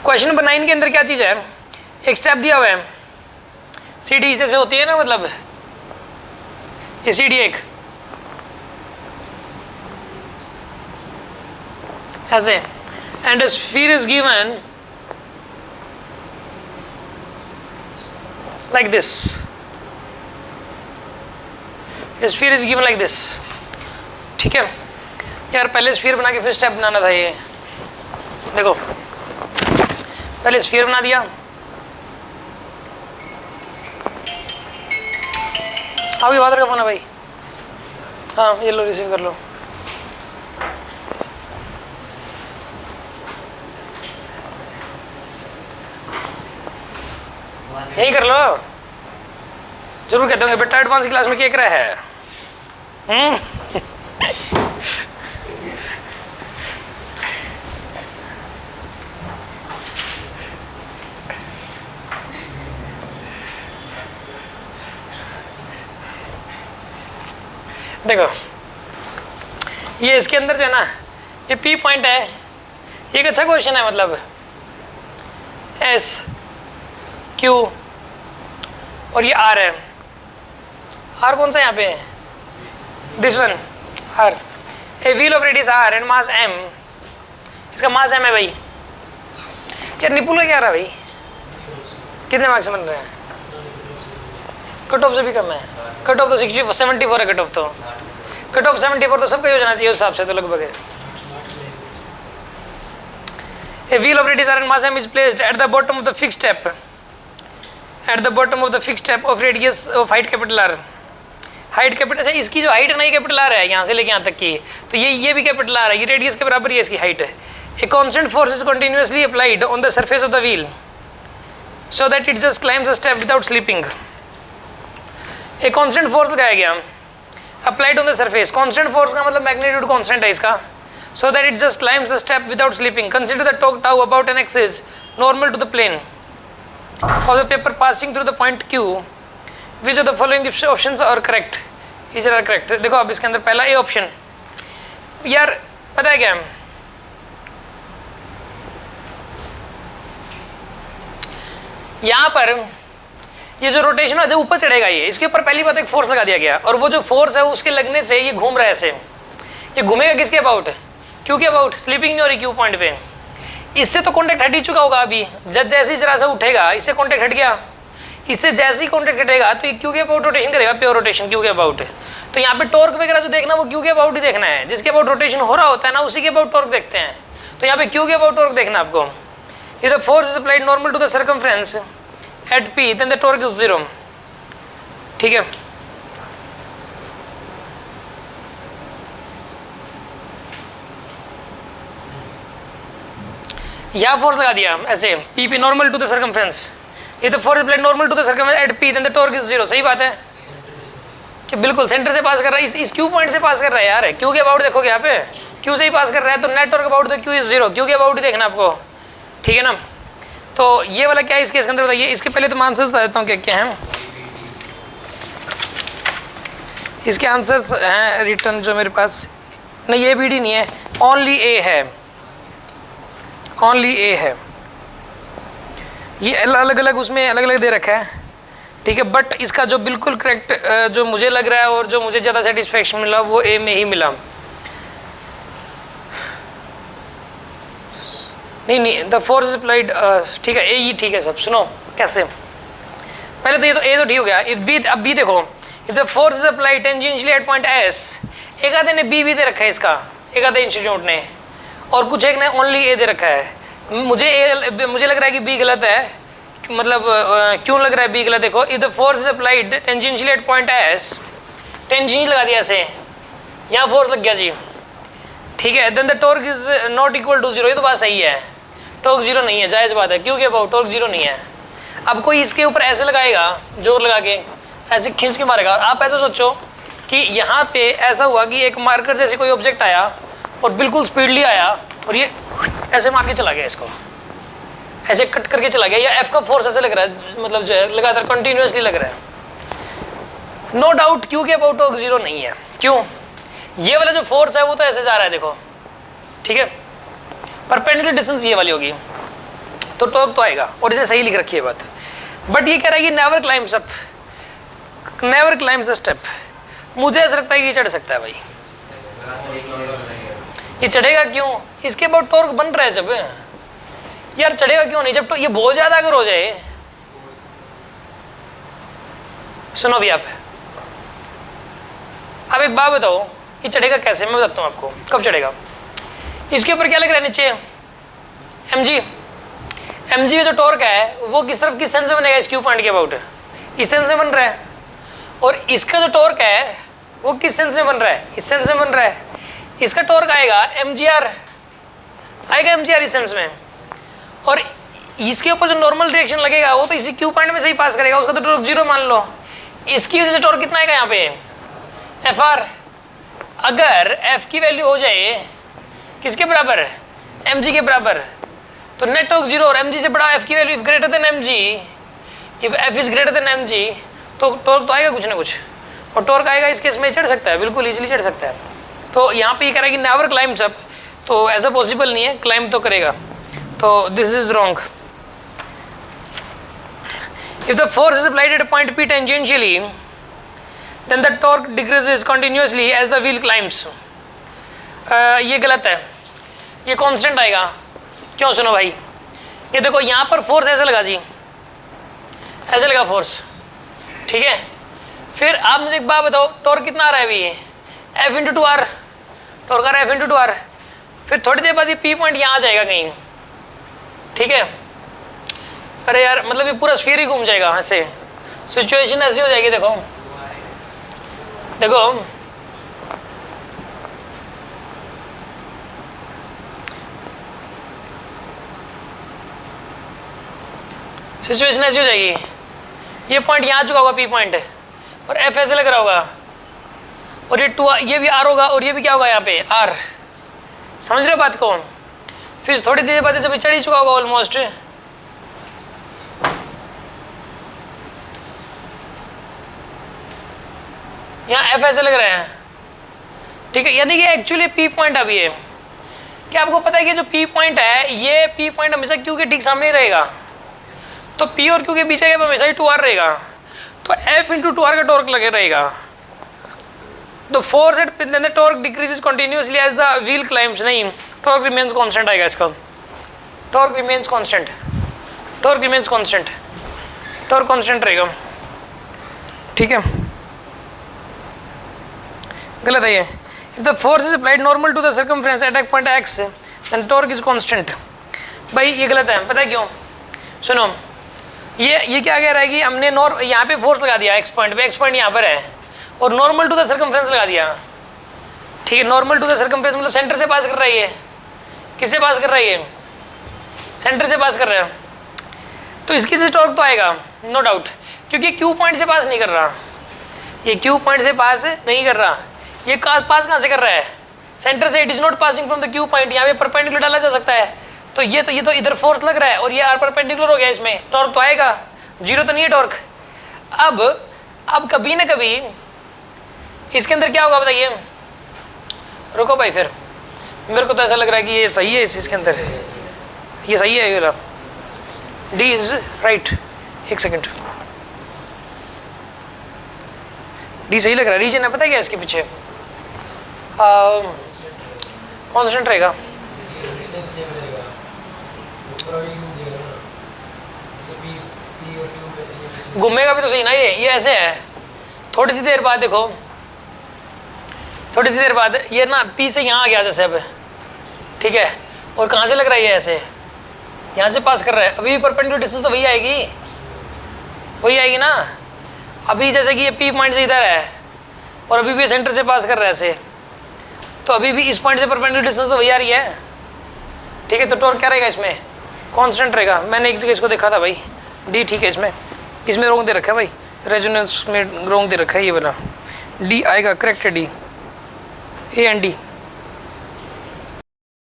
Question number 9 के अंदर क्या चीज़ है, एक स्टेप दिया हुआ है, सी डी जैसे होती है ना, मतलब ये सी डी एक ऐसे, and a sphere is given like this. A sphere is given like this. ठीक है यार, पहले स्फीयर बना के फिर स्टेप बनाना था। ये देखो, पहले स्फीयर बना दिया, आओगे बादर का फोन है भाई, हाँ ये लो रिसीव कर लो। यही कर लो, जरूर कहते होंगे बेटा एडवांस क्लास में क्या कर रहा है। देखो ये इसके अंदर जो है ना, ये पी पॉइंट है, ये एक अच्छा क्वेश्चन है, मतलब एस क्यू और ये आर है। आर कौन सा यहाँ पे है, this one R, a wheel of radius R and mass M, इसका मास एम है भाई। यार निपुल का क्या रहा भाई, कितने मार्क्स बन रहे हैं, कट ऑफ से भी कम है, कट ऑफ तो 74 है, कट ऑफ तो, कट ऑफ 74 तो सबका ही हो जाना चाहिए उस हिसाब से तो लगभग है। A wheel of radius r and mass m is placed at the bottom of the fixed step, at the bottom of the fixed step of radius of height capital R, height capital, अच्छा इसकी जो height है ना ये capital R है, यहाँ से लेके यहाँ तक की, तो ये भी कैपिटल आर है, ये रेडियस के बराबर ही है इसकी हाइट है। A constant force is continuously applied on the surface of the wheel so that it just climbs a step without slipping. एक कांस्टेंट फोर्स लगाया गया, applied on the surface, constant force का मतलब मैग्नीट्यूड कांस्टेंट है इसका, so that it just climbs the step without slipping. Consider the torque tau about an axis normal to the plane of the paper passing through the point Q. Which of the following options are correct? These are correct. देखो अब इसके अंदर पहला A option, यार पता है क्या, यहाँ पर ये जो रोटेशन है जो ऊपर चढ़ेगा, ये इसके ऊपर पहली बात एक फोर्स लगा दिया गया, और वो जो फोर्स है उसके लगने से ये घूम रहा है ऐसे, ये घूमेगा किसके अबाउट, क्यू के अबाउट, स्लीपिंग नहीं हो रही क्यू पॉइंट पे, इससे तो कॉन्टेक्ट हट ही चुका होगा अभी, जब जैसे ही जरा सा उठेगा इससे कॉन्टेक्ट हट गया, इससे जैसे ही कॉन्टेक्ट हटेगा तो ये क्यू के अबाउट रोटेशन करेगा, प्योर रोटेशन क्यू के अबाउट। तो यहाँ पे टॉर्क वगैरह जो देखना वो क्यू के अबाउट ही देखना है, जिसके अबाउट रोटेशन हो रहा होता है ना उसी के अबाउट टॉर्क देखते हैं, तो यहाँ पे क्यू के अबाउट टॉर्क देखना आपको। If the force is applied normal to the circumference at P then the torque is 0, ठीक है। यहाँ फोर्स लगा दिया ऐसे, P P normal to the circumference, ये तो force applied normal to the circumference at P then the torque is 0, सही बात है कि बिल्कुल सेंटर से पास कर रहा है, इस क्यू पॉइंट से पास कर रहा है यार, क्यू के अबाउट देखोगे यहाँ पे क्यू से ही पास कर रहा है, तो net torque about the Q is 0, Q के अबाउट ही देखना आपको, ठीक है ना। तो ये वाला क्या है इसके अंदर बताइए, इसके पहले तो मैं आंसर्स बता देता हूँ क्या क्या हैं, इसके आंसर्स हैं रिटर्न जो मेरे पास, नहीं ये बी डी नहीं है, ओनली ए है, ओनली ए है, ये अलग अलग उसमें अलग अलग दे रखा है, ठीक है। बट इसका जो बिल्कुल करेक्ट जो मुझे लग रहा है और जो मुझे ज़्यादा सेटिस्फेक्शन मिला वो ए में ही मिला। नहीं द फोर्स अप्लाइड, ठीक है ए ही ठीक है सब। सुनो कैसे, पहले तो ये तो ठीक हो गया। इफ बी, अब बी देखो, if the force is applied tangentially at point S, एक आधे ने बी भी दे रखा है इसका, एक आधे इंस्टीट्यूट ने, और कुछ एक ने ओनली ए दे रखा है। मुझे लग रहा है कि बी गलत है, मतलब क्यों लग रहा है बी गलत, देखो if the force is applied tangentially at point S, tangential लगा दिया ऐसे, यहाँ फोर्स लग गया जी, ठीक है। Then the torque is not equal to 0, ये तो बात सही है, टॉर्क 0 नहीं है, जायज़ बात है, क्यों के अबाउट टॉर्क 0 नहीं है। अब कोई इसके ऊपर ऐसे लगाएगा, जोर लगा के ऐसे खींच के मारेगा, आप ऐसे सोचो कि यहाँ पे ऐसा हुआ कि एक मार्कर जैसे कोई ऑब्जेक्ट आया और बिल्कुल स्पीडली आया और ये ऐसे मार के चला गया, इसको ऐसे कट करके चला गया, या एफ का फोर्स ऐसे लग रहा है, मतलब जो है लगातार कंटिन्यूसली लग रहा है। नो डाउट क्यू के अबाउट टॉर्क 0 नहीं है, क्यों, ये वाला जो फोर्स है वो तो ऐसे जा रहा है देखो, ठीक है, परपेंडिकुलर डिस्टेंस ये वाली होगी, तो टॉर्क तो आएगा, और इसे सही लिख रखी है बात। बट ये कह रहा है कि never climbs up, never climbs a step. मुझे ऐसा लगता है कि ये चढ़ सकता है भाई। ये चढ़ेगा क्यों? इसके बाद टॉर्क बन रहा है जब, यार चढ़ेगा क्यों नहीं जब तो ये बहुत ज्यादा अगर हो जाए। सुनो भी आप, अब एक बात बताओ, ये चढ़ेगा कैसे? मैं बताता हूँ आपको कब चढ़ेगा। इसके ऊपर क्या लग रहा है नीचे? mg। mg का जो टॉर्क है वो किस तरफ, किस सेंस में बनेगा? इस क्यू पॉइंट के अबाउट इस सेंस में बन रहा है। और इसका जो टॉर्क है वो किस सेंस में बन रहा है? इस सेंस में बन रहा है। इसका टॉर्क आएगा mgr, आएगा mgr इस सेंस में। और इसके ऊपर जो नॉर्मल डायरेक्शन लगेगा वो तो इसी क्यू पॉइंट में से ही पास करेगा, उसका तो टॉर्क 0 मान लो। इसकी वजह से टॉर्क कितना आएगा यहाँ पे? fr। अगर f की वैल्यू हो जाए किसके बराबर? mg के बराबर, तो नेट टॉर्क 0 और mg से बड़ा f की value greater than mg, if f is greater than mg तो टॉर्क तो आएगा कुछ ना कुछ। और टॉर्क आएगा इस केस में चढ़ सकता है, बिल्कुल इजीली चढ़ सकता है। तो यहाँ पे ये कह रहा है कि नेवर क्लाइम्स अप, तो ऐसा पॉसिबल नहीं है, क्लाइम तो करेगा। तो this is wrong. If the force is applied at point p tangentially then the torque decreases continuously as the wheel climbs। ये गलत है, ये कांस्टेंट आएगा। क्यों? सुनो भाई, ये देखो यहाँ पर फोर्स ऐसे लगा जी, ऐसे लगा फोर्स, ठीक है। फिर आप मुझे एक बात बताओ, टॉर्क कितना आ रहा है अभी? F इंटू 2R, टॉर्क आ रहा है F इंटू 2R। फिर थोड़ी देर बाद ये P पॉइंट यहाँ आ जाएगा कहीं, ठीक है। अरे यार मतलब ये पूरा स्फीयर ही घूम जाएगा, ऐसे सिचुएशन ऐसी हो जाएगी। देखो देखो सिचुएशन ऐसी हो जाएगी, ये पॉइंट यहाँ आ चुका होगा P पॉइंट, और F ऐसे लग रहा होगा, और ये 2 ये भी R होगा, और ये भी क्या होगा यहाँ पे R। समझ रहे हो बात को? फिर थोड़ी देर बाद जब चढ़ ही चुका होगा ऑलमोस्ट, यहाँ F ऐसे लग रहा है, ठीक है। यानी कि एक्चुअली P पॉइंट अभी है। क्या आपको पता है कि जो P पॉइंट है, ये P पॉइंट हमेशा Q के ठीक सामने ही रहेगा, तो P और Q के बीच का हमेशा ही 2R रहेगा, तो F इंटू 2R का टॉर्क लगे रहेगा। तो force at the torque decreases continuously as the wheel climbs. नहीं, टॉर्क रिमेन्स कांस्टेंट आएगा इसका, torque remains constant, torque remains constant, torque constant रहेगा, ठीक है। गलत है ये। If the force is applied normal to the circumference at एक point x then torque is constant. भाई ये गलत है, पता है क्यों? सुनो, ये क्या कह रहा है कि हमने यहाँ पे फोर्स लगा दिया x पॉइंट पे, x पॉइंट यहाँ पर है, और नॉर्मल टू द सर्कमफ्रेंस लगा दिया, ठीक है। नॉर्मल टू द सर्कमफ्रेंस मतलब सेंटर से पास कर रहा है ये। किससे पास कर रहा है ये? सेंटर से पास कर रहा है, तो इसकी से टॉर्क तो आएगा नो डाउट, क्योंकि क्यू पॉइंट से पास नहीं कर रहा, ये क्यू पॉइंट से पास नहीं कर रहा। ये पास कहाँ से कर रहा है? सेंटर से। It is not passing from the Q point. यहाँ पे परपेंडिकुलर डाला जा सकता है, तो ये तो इधर फोर्स लग रहा है, और ये आर परपेंडिकुलर हो गया, इसमें टॉर्क तो आएगा, 0 तो नहीं है टॉर्क। अब कभी ना कभी इसके अंदर क्या होगा बताइए? रुको भाई, फिर मेरे को तो ऐसा लग रहा है कि ये सही है, इसके अंदर ये सही है, ये वाला डी इज राइट। एक सेकेंड, डी सही लग रहा है। रीजन है पता है क्या इसके पीछे? कांस्टेंट रहेगा। घूमेगा भी तो सही ना, ये ऐसे है। थोड़ी सी देर बाद देखो, थोड़ी सी देर बाद ये ना पी से यहाँ आ गया जैसे अब, ठीक है। और कहाँ से लग रहा है? ये ऐसे यहाँ से पास कर रहा है। अभी परपेंडिकुलर डिस्टेंस तो वही आएगी, वही आएगी ना। अभी जैसे कि ये पी पॉइंट से इधर है, और अभी भी सेंटर से पास कर रहा है ऐसे, तो अभी भी इस पॉइंट से परपेंडिकुलर डिस्टेंस तो वही आ रही है, ठीक है। तो टॉर्क क्या रहेगा इसमें? कांस्टेंट रहेगा। मैंने एक जगह इसको देखा था भाई, डी, ठीक है। इसमें रोंग दे रखा है भाई, रेजोनेंस में रोंग दे रखा है, ये वाला डी आएगा करेक्ट है, डी, ए एंड डी।